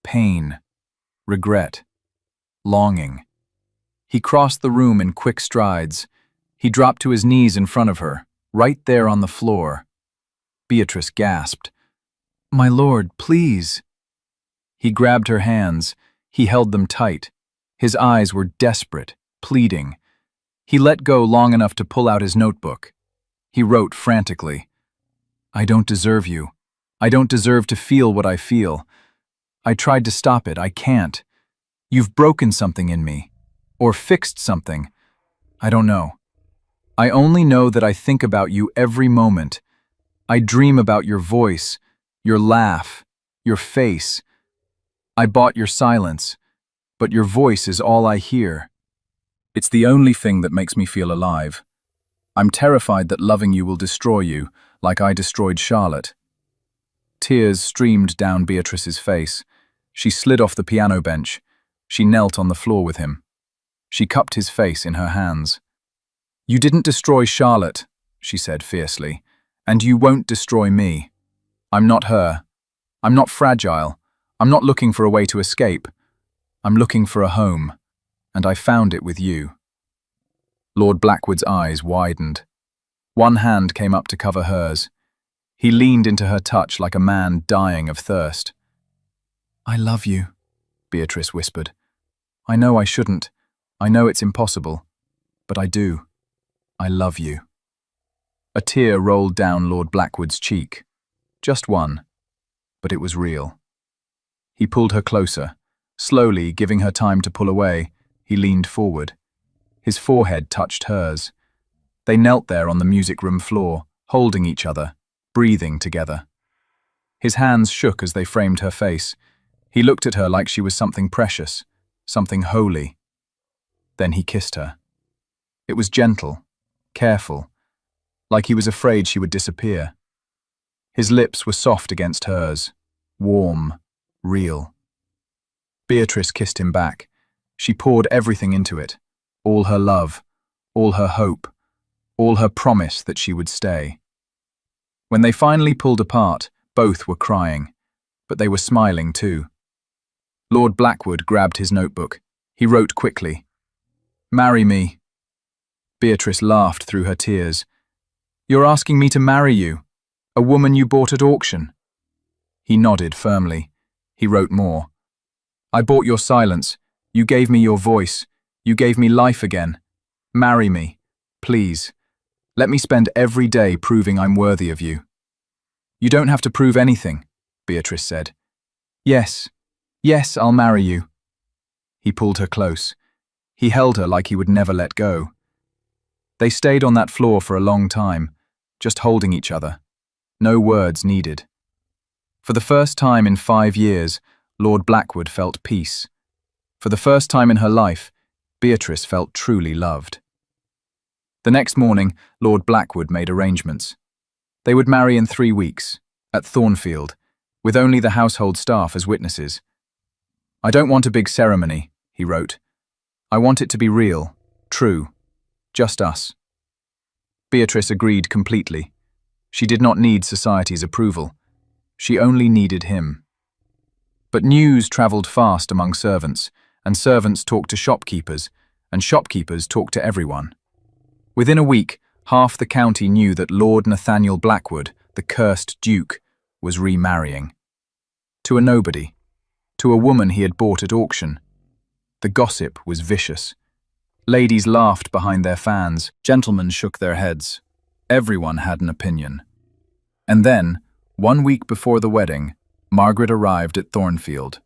Pain, regret, longing. He crossed the room in quick strides. He dropped to his knees in front of her, right there on the floor. Beatrice gasped. "My lord, please." He grabbed her hands. He held them tight. His eyes were desperate, pleading. He let go long enough to pull out his notebook. He wrote frantically, "I don't deserve you. I don't deserve to feel what I feel. I tried to stop it. I can't. You've broken something in me. Or fixed something. I don't know. I only know that I think about you every moment. I dream about your voice, your laugh, your face. I bought your silence, but your voice is all I hear. It's the only thing that makes me feel alive. I'm terrified that loving you will destroy you, like I destroyed Charlotte." Tears streamed down Beatrice's face. She slid off the piano bench. She knelt on the floor with him. She cupped his face in her hands. "You didn't destroy Charlotte," she said fiercely, "and you won't destroy me. I'm not her. I'm not fragile. I'm not looking for a way to escape. I'm looking for a home, and I found it with you." Lord Blackwood's eyes widened. One hand came up to cover hers. He leaned into her touch like a man dying of thirst. "I love you," Beatrice whispered. "I know I shouldn't. I know it's impossible. But I do. I love you." A tear rolled down Lord Blackwood's cheek. Just one. But it was real. He pulled her closer. Slowly, giving her time to pull away, he leaned forward. His forehead touched hers. They knelt there on the music room floor, holding each other, breathing together. His hands shook as they framed her face. He looked at her like she was something precious, something holy. Then he kissed her. It was gentle, careful, like he was afraid she would disappear. His lips were soft against hers, warm, real. Beatrice kissed him back. She poured everything into it, all her love, all her hope, all her promise that she would stay. When they finally pulled apart, both were crying, but they were smiling too. Lord Blackwood grabbed his notebook. He wrote quickly, "Marry me." Beatrice laughed through her tears. "You're asking me to marry you, a woman you bought at auction?" He nodded firmly. He wrote more. "I bought your silence. You gave me your voice. You gave me life again. Marry me, please. Let me spend every day proving I'm worthy of you." "You don't have to prove anything," Beatrice said. Yes, I'll marry you." He pulled her close. He held her like he would never let go. They stayed on that floor for a long time, just holding each other. No words needed. For the first time in 5 years, Lord Blackwood felt peace. For the first time in her life, Beatrice felt truly loved. The next morning, Lord Blackwood made arrangements. They would marry in 3 weeks, at Thornfield, with only the household staff as witnesses. "I don't want a big ceremony," he wrote. "I want it to be real, true, just us." Beatrice agreed completely. She did not need society's approval. She only needed him. But news travelled fast among servants, and servants talked to shopkeepers, and shopkeepers talked to everyone. Within a week, half the county knew that Lord Nathaniel Blackwood, the cursed Duke, was remarrying. To a nobody. To a woman he had bought at auction. The gossip was vicious. Ladies laughed behind their fans. Gentlemen shook their heads. Everyone had an opinion. And then, 1 week before the wedding, Margaret arrived at Thornfield.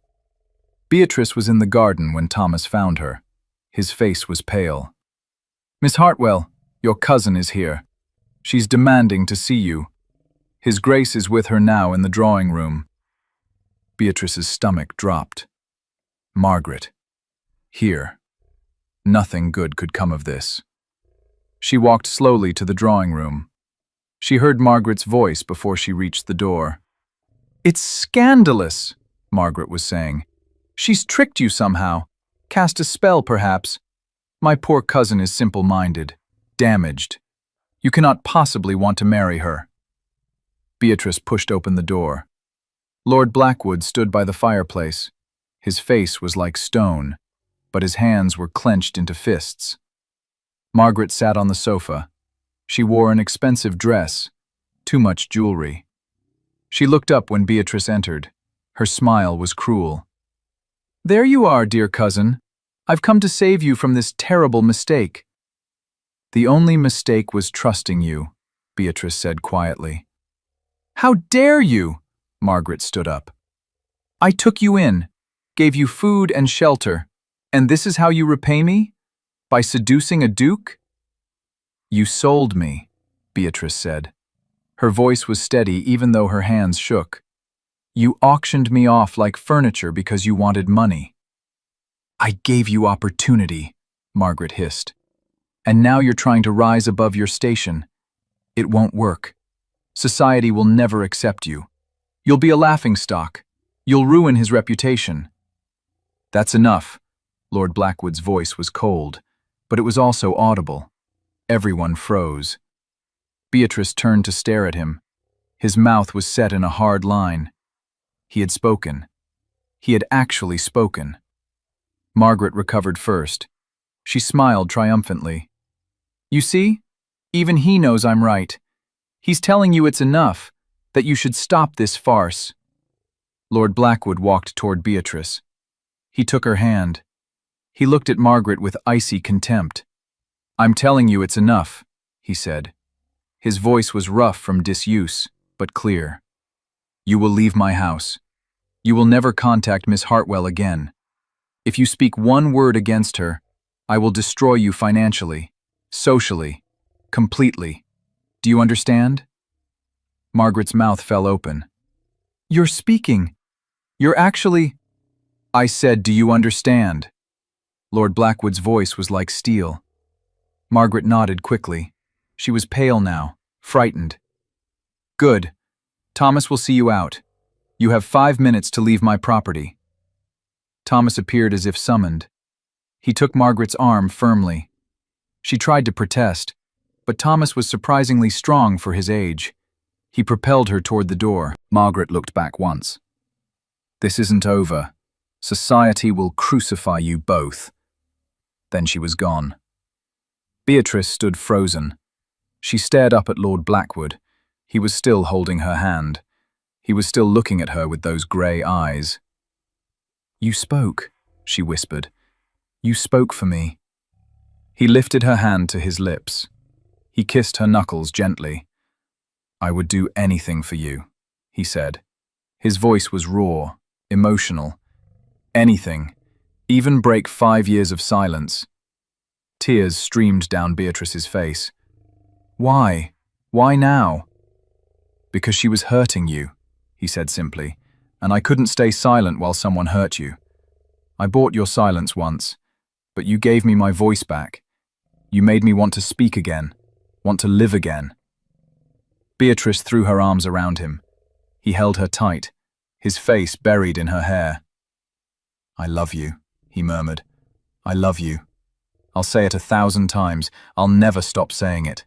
Beatrice was in the garden when Thomas found her. His face was pale. "Miss Hartwell, your cousin is here. She's demanding to see you. His Grace is with her now in the drawing room." Beatrice's stomach dropped. Margaret. Here. Nothing good could come of this. She walked slowly to the drawing room. She heard Margaret's voice before she reached the door. "It's scandalous," Margaret was saying. "She's tricked you somehow. Cast a spell, perhaps. My poor cousin is simple-minded, damaged. You cannot possibly want to marry her." Beatrice pushed open the door. Lord Blackwood stood by the fireplace. His face was like stone, but his hands were clenched into fists. Margaret sat on the sofa. She wore an expensive dress, too much jewelry. She looked up when Beatrice entered. Her smile was cruel. "There you are, dear cousin. I've come to save you from this terrible mistake." "The only mistake was trusting you," Beatrice said quietly. "How dare you?" Margaret stood up. "I took you in, gave you food and shelter, and this is how you repay me? By seducing a duke?" "You sold me," Beatrice said. Her voice was steady even though her hands shook. "You auctioned me off like furniture because you wanted money." "I gave you opportunity," Margaret hissed. "And now you're trying to rise above your station. It won't work. Society will never accept you. You'll be a laughingstock. You'll ruin his reputation." "That's enough." Lord Blackwood's voice was cold, but it was also audible. Everyone froze. Beatrice turned to stare at him. His mouth was set in a hard line. He had spoken. He had actually spoken. Margaret recovered first. She smiled triumphantly. "You see? Even he knows I'm right. He's telling you it's enough, that you should stop this farce." Lord Blackwood walked toward Beatrice. He took her hand. He looked at Margaret with icy contempt. "I'm telling you it's enough," he said. His voice was rough from disuse, but clear. "You will leave my house. You will never contact Miss Hartwell again. If you speak one word against her, I will destroy you financially, socially, completely. Do you understand?" Margaret's mouth fell open. "You're speaking. You're actually—" "I said, do you understand?" Lord Blackwood's voice was like steel. Margaret nodded quickly. She was pale now, frightened. "Good. Thomas will see you out. You have 5 minutes to leave my property." Thomas appeared as if summoned. He took Margaret's arm firmly. She tried to protest, but Thomas was surprisingly strong for his age. He propelled her toward the door. Margaret looked back once. "This isn't over. Society will crucify you both." Then she was gone. Beatrice stood frozen. She stared up at Lord Blackwood. He was still holding her hand. He was still looking at her with those grey eyes. "You spoke," she whispered. "You spoke for me." He lifted her hand to his lips. He kissed her knuckles gently. "I would do anything for you," he said. His voice was raw, emotional. "Anything, even break 5 years of silence." Tears streamed down Beatrice's face. "Why? Why now?" "Because she was hurting you," he said simply, "and I couldn't stay silent while someone hurt you. I bought your silence once, but you gave me my voice back. You made me want to speak again, want to live again." Beatrice threw her arms around him. He held her tight, his face buried in her hair. "I love you," he murmured. "I love you. I'll say it 1,000 times. I'll never stop saying it."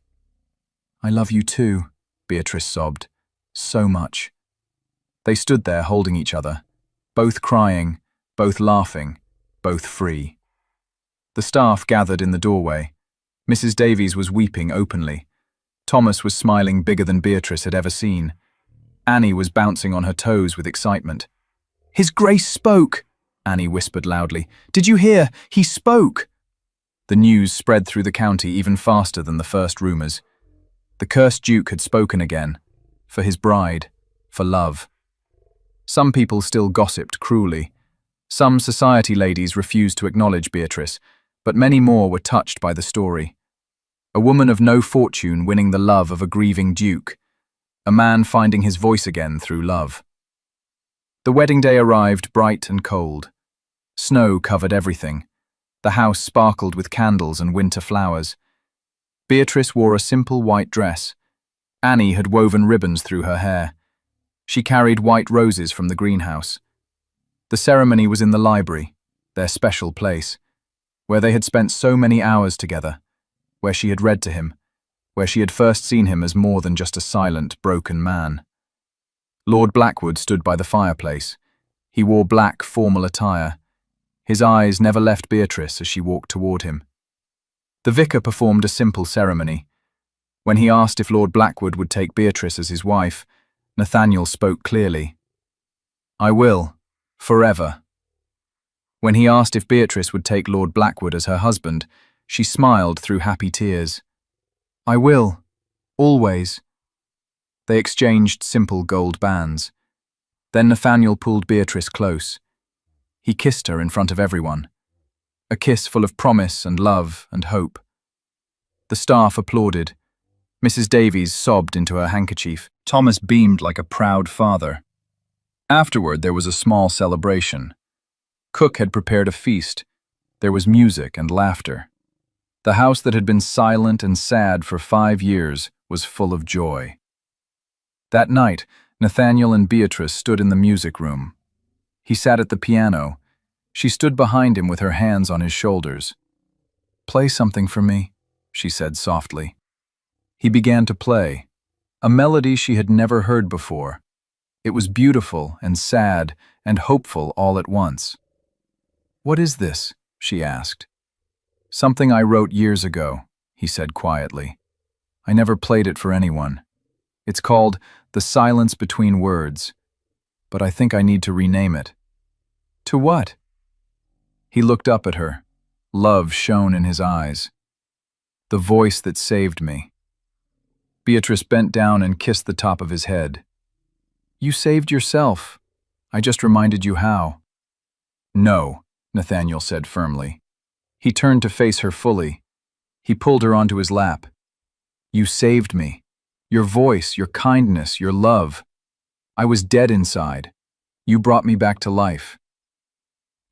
"I love you too," Beatrice sobbed. "So much." They stood there holding each other, both crying, both laughing, both free. The staff gathered in the doorway. Mrs. Davies was weeping openly. Thomas was smiling bigger than Beatrice had ever seen. Annie was bouncing on her toes with excitement. "His Grace spoke," Annie whispered loudly. "Did you hear? He spoke." The news spread through the county even faster than the first rumours. The cursed Duke had spoken again. For his bride. For love. Some people still gossiped cruelly. Some society ladies refused to acknowledge Beatrice, but many more were touched by the story. A woman of no fortune winning the love of a grieving duke. A man finding his voice again through love. The wedding day arrived bright and cold. Snow covered everything. The house sparkled with candles and winter flowers. Beatrice wore a simple white dress. Annie had woven ribbons through her hair. She carried white roses from the greenhouse. The ceremony was in the library, their special place, where they had spent so many hours together, where she had read to him, where she had first seen him as more than just a silent, broken man. Lord Blackwood stood by the fireplace. He wore black, formal attire. His eyes never left Beatrice as she walked toward him. The vicar performed a simple ceremony. When he asked if Lord Blackwood would take Beatrice as his wife, Nathaniel spoke clearly. "I will, forever." When he asked if Beatrice would take Lord Blackwood as her husband, she smiled through happy tears. "I will, always." They exchanged simple gold bands. Then Nathaniel pulled Beatrice close. He kissed her in front of everyone. A kiss full of promise and love and hope. The staff applauded. Mrs. Davies sobbed into her handkerchief. Thomas beamed like a proud father. Afterward, there was a small celebration. Cook had prepared a feast. There was music and laughter. The house that had been silent and sad for 5 years was full of joy. That night, Nathaniel and Beatrice stood in the music room. He sat at the piano. She stood behind him with her hands on his shoulders. "Play something for me," she said softly. He began to play, a melody she had never heard before. It was beautiful and sad and hopeful all at once. "What is this?" she asked. "Something I wrote years ago," he said quietly. "I never played it for anyone. It's called The Silence Between Words, but I think I need to rename it." "To what?" He looked up at her. Love shone in his eyes. "The voice that saved me." Beatrice bent down and kissed the top of his head. "You saved yourself. I just reminded you how." "No," Nathaniel said firmly. He turned to face her fully. He pulled her onto his lap. "You saved me. Your voice, your kindness, your love. I was dead inside. You brought me back to life."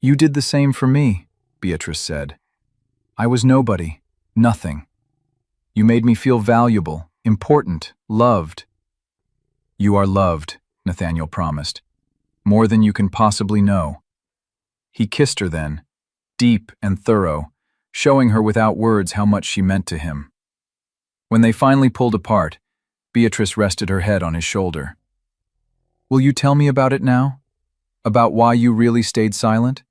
"You did the same for me," Beatrice said. "I was nobody, nothing. You made me feel valuable, important, loved." "You are loved," Nathaniel promised. "More than you can possibly know." He kissed her then, deep and thorough, showing her without words how much she meant to him. When they finally pulled apart, Beatrice rested her head on his shoulder. "Will you tell me about it now? About why you really stayed silent?"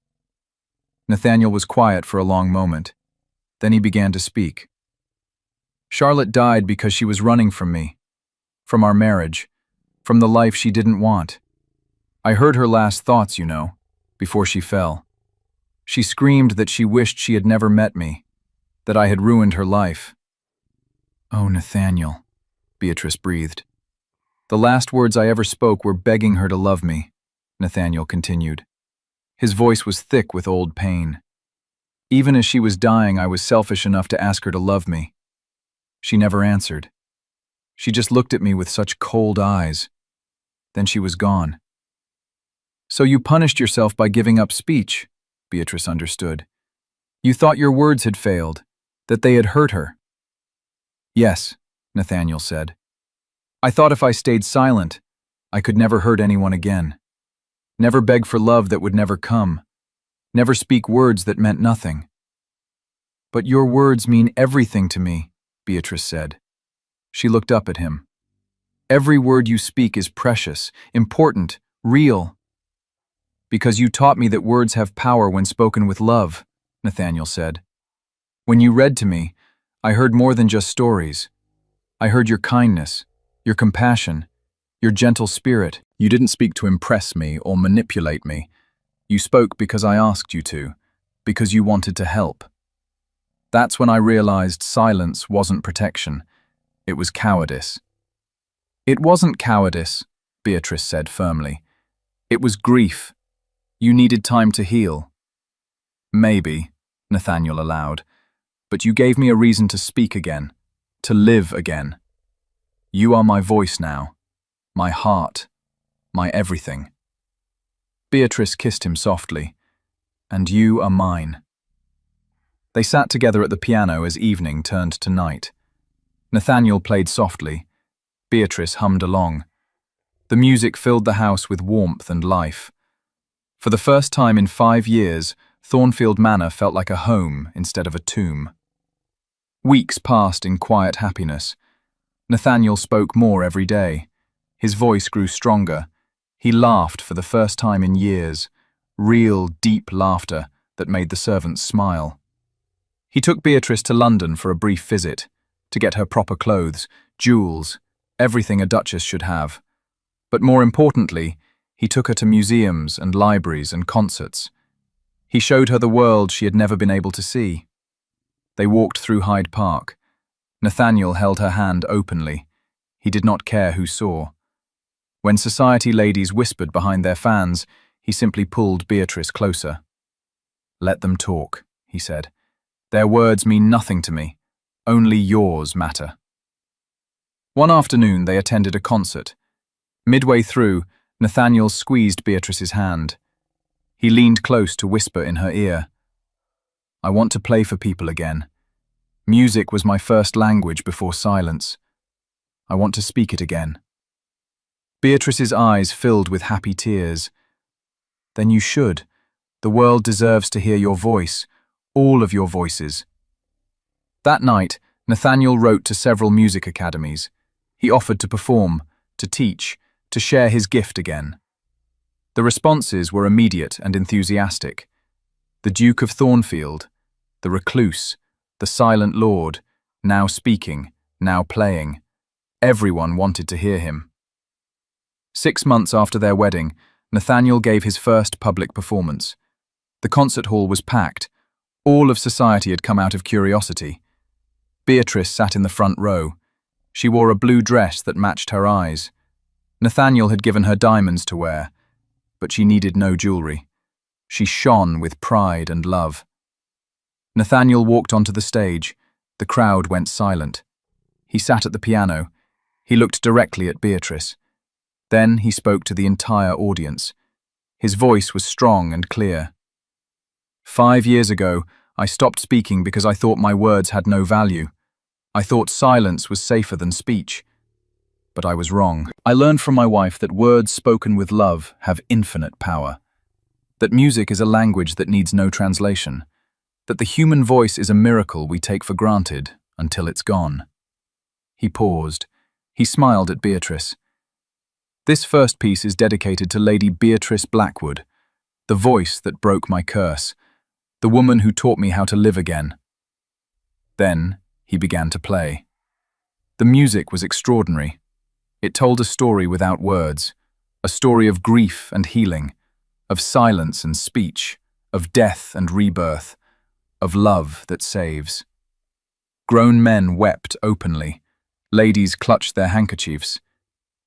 Nathaniel was quiet for a long moment. Then he began to speak. "Charlotte died because she was running from me, from our marriage, from the life she didn't want. I heard her last thoughts, you know, before she fell. She screamed that she wished she had never met me, that I had ruined her life." "Oh, Nathaniel," Beatrice breathed. "The last words I ever spoke were begging her to love me," Nathaniel continued. His voice was thick with old pain. "Even as she was dying, I was selfish enough to ask her to love me. She never answered. She just looked at me with such cold eyes. Then she was gone." "So you punished yourself by giving up speech," Beatrice understood. "You thought your words had failed, that they had hurt her." "Yes," Nathaniel said. "I thought if I stayed silent, I could never hurt anyone again. Never beg for love that would never come. Never speak words that meant nothing." "But your words mean everything to me," Beatrice said. She looked up at him. "Every word you speak is precious, important, real." "Because you taught me that words have power when spoken with love," Nathaniel said. "When you read to me, I heard more than just stories. I heard your kindness, your compassion, your gentle spirit. You didn't speak to impress me or manipulate me. You spoke because I asked you to, because you wanted to help. That's when I realized silence wasn't protection. It was cowardice." "It wasn't cowardice," Beatrice said firmly. "It was grief. You needed time to heal." "Maybe," Nathaniel allowed, "but you gave me a reason to speak again, to live again. You are my voice now, my heart, my everything." Beatrice kissed him softly. "And you are mine." They sat together at the piano as evening turned to night. Nathaniel played softly. Beatrice hummed along. The music filled the house with warmth and life. For the first time in 5 years, Thornfield Manor felt like a home instead of a tomb. Weeks passed in quiet happiness. Nathaniel spoke more every day. His voice grew stronger. He laughed for the first time in years, real, deep laughter that made the servants smile. He took Beatrice to London for a brief visit, to get her proper clothes, jewels, everything a duchess should have. But more importantly, he took her to museums and libraries and concerts. He showed her the world she had never been able to see. They walked through Hyde Park. Nathaniel held her hand openly. He did not care who saw. When society ladies whispered behind their fans, he simply pulled Beatrice closer. "Let them talk," he said. "Their words mean nothing to me. Only yours matter." One afternoon they attended a concert. Midway through, Nathaniel squeezed Beatrice's hand. He leaned close to whisper in her ear, "I want to play for people again. Music was my first language before silence. I want to speak it again." Beatrice's eyes filled with happy tears. "Then you should. The world deserves to hear your voice, all of your voices." That night, Nathaniel wrote to several music academies. He offered to perform, to teach, to share his gift again. The responses were immediate and enthusiastic. The Duke of Thornfield, the recluse, the silent lord, now speaking, now playing. Everyone wanted to hear him. 6 months after their wedding, Nathaniel gave his first public performance. The concert hall was packed. All of society had come out of curiosity. Beatrice sat in the front row. She wore a blue dress that matched her eyes. Nathaniel had given her diamonds to wear, but she needed no jewelry. She shone with pride and love. Nathaniel walked onto the stage. The crowd went silent. He sat at the piano. He looked directly at Beatrice. Then he spoke to the entire audience. His voice was strong and clear. 5 years ago, I stopped speaking because I thought my words had no value. I thought silence was safer than speech. But I was wrong. I learned from my wife that words spoken with love have infinite power. That music is a language that needs no translation. That the human voice is a miracle we take for granted until it's gone. He paused. He smiled at Beatrice. This first piece is dedicated to Lady Beatrice Blackwood, the voice that broke my curse, the woman who taught me how to live again. Then he began to play. The music was extraordinary. It told a story without words, a story of grief and healing, of silence and speech, of death and rebirth, of love that saves. Grown men wept openly. Ladies clutched their handkerchiefs.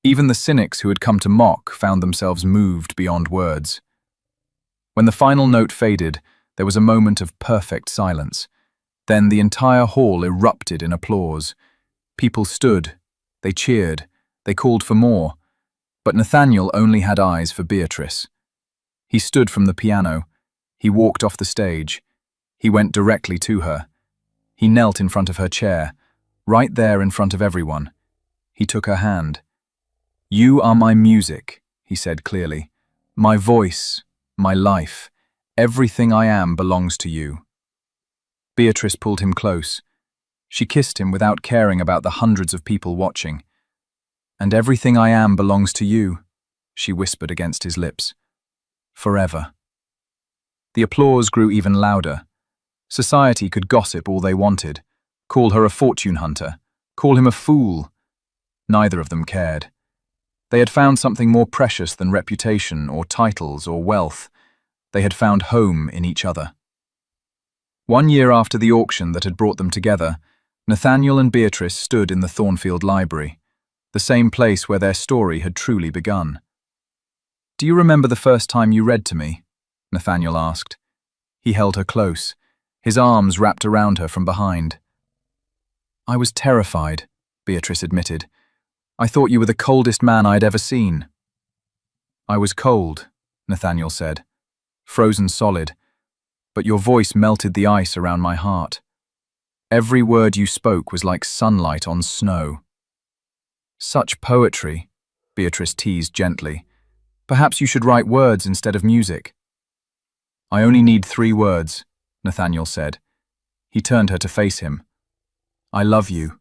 Even the cynics who had come to mock found themselves moved beyond words. When the final note faded, there was a moment of perfect silence. Then the entire hall erupted in applause. People stood, they cheered, they called for more. But Nathaniel only had eyes for Beatrice. He stood from the piano. He walked off the stage. He went directly to her. He knelt in front of her chair, right there in front of everyone. He took her hand. "You are my music," he said clearly. "My voice, my life, everything I am belongs to you." Beatrice pulled him close. She kissed him without caring about the hundreds of people watching. "And everything I am belongs to you," she whispered against his lips. "Forever." The applause grew even louder. Society could gossip all they wanted, call her a fortune hunter, call him a fool. Neither of them cared. They had found something more precious than reputation or titles or wealth. They had found home in each other. 1 year after the auction that had brought them together, Nathaniel and Beatrice stood in the Thornfield Library, the same place where their story had truly begun. "Do you remember the first time you read to me?" Nathaniel asked. He held her close, his arms wrapped around her from behind. "I was terrified," Beatrice admitted. "I thought you were the coldest man I had ever seen." "I was cold," Nathaniel said, "frozen solid, but your voice melted the ice around my heart. Every word you spoke was like sunlight on snow." "Such poetry," Beatrice teased gently. "Perhaps you should write words instead of music." I only need 3 words, Nathaniel said. He turned her to face him. I love you.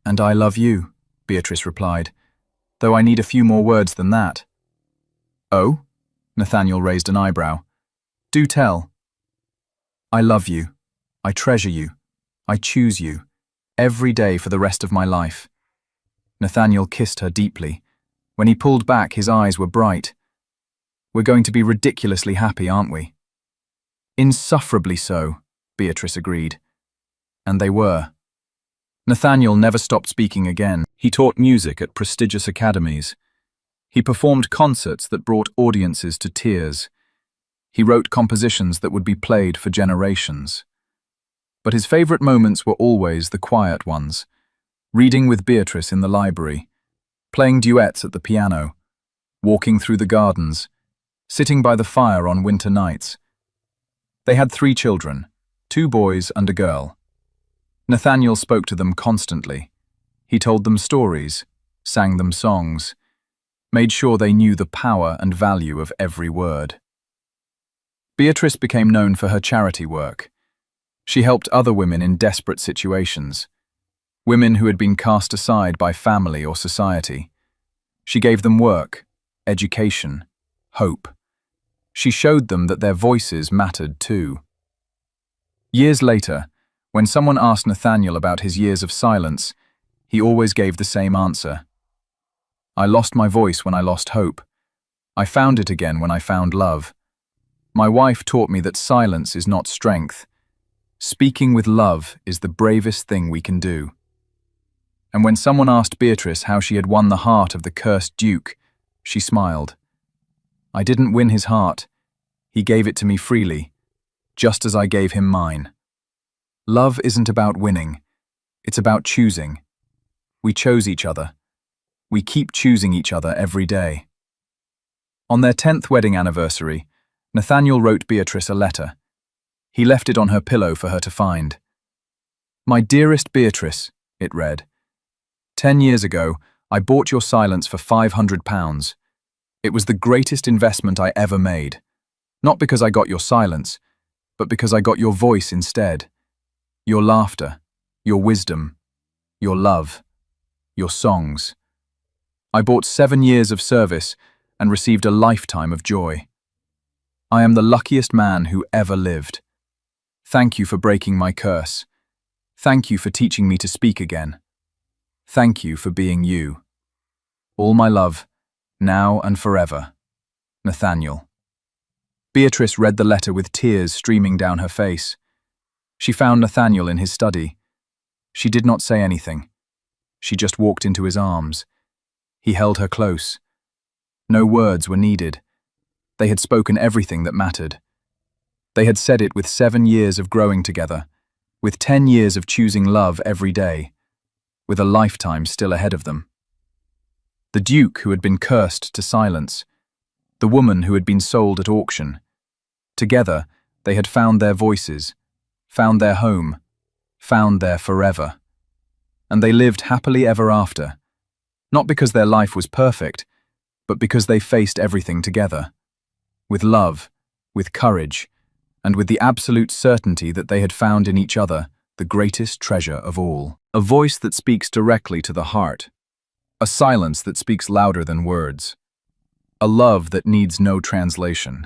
And I love you, Beatrice replied, though I need a few more words than that. Oh? Nathaniel raised an eyebrow. Do tell. I love you. I treasure you. I choose you. Every day for the rest of my life. Nathaniel kissed her deeply. When he pulled back, his eyes were bright. We're going to be ridiculously happy, aren't we? Insufferably so, Beatrice agreed. And they were. Nathaniel never stopped speaking again. He taught music at prestigious academies. He performed concerts that brought audiences to tears. He wrote compositions that would be played for generations. But his favorite moments were always the quiet ones. Reading with Beatrice in the library, playing duets at the piano, walking through the gardens, sitting by the fire on winter nights. They had 3 children, 2 boys and a girl. Nathaniel spoke to them constantly. He told them stories, sang them songs, made sure they knew the power and value of every word. Beatrice became known for her charity work. She helped other women in desperate situations, women who had been cast aside by family or society. She gave them work, education, hope. She showed them that their voices mattered too. Years later, when someone asked Nathaniel about his years of silence, he always gave the same answer. I lost my voice when I lost hope. I found it again when I found love. My wife taught me that silence is not strength. Speaking with love is the bravest thing we can do. And when someone asked Beatrice how she had won the heart of the cursed Duke, she smiled. I didn't win his heart. He gave it to me freely, just as I gave him mine. Love isn't about winning. It's about choosing. We chose each other. We keep choosing each other every day. On their 10th wedding anniversary, Nathaniel wrote Beatrice a letter. He left it on her pillow for her to find. My dearest Beatrice, it read. 10 years ago, I bought your silence for £500. It was the greatest investment I ever made. Not because I got your silence, but because I got your voice instead. Your laughter, your wisdom, your love, your songs. I bought 7 years of service and received a lifetime of joy. I am the luckiest man who ever lived. Thank you for breaking my curse. Thank you for teaching me to speak again. Thank you for being you. All my love, now and forever. Nathaniel. Beatrice read the letter with tears streaming down her face. She found Nathaniel in his study. She did not say anything. She just walked into his arms. He held her close. No words were needed. They had spoken everything that mattered. They had said it with 7 years of growing together, with 10 years of choosing love every day, with a lifetime still ahead of them. The Duke who had been cursed to silence, the woman who had been sold at auction. Together, they had found their voices, found their home, found their forever. And they lived happily ever after, not because their life was perfect, but because they faced everything together, with love, with courage, and with the absolute certainty that they had found in each other the greatest treasure of all. A voice that speaks directly to the heart, a silence that speaks louder than words, a love that needs no translation.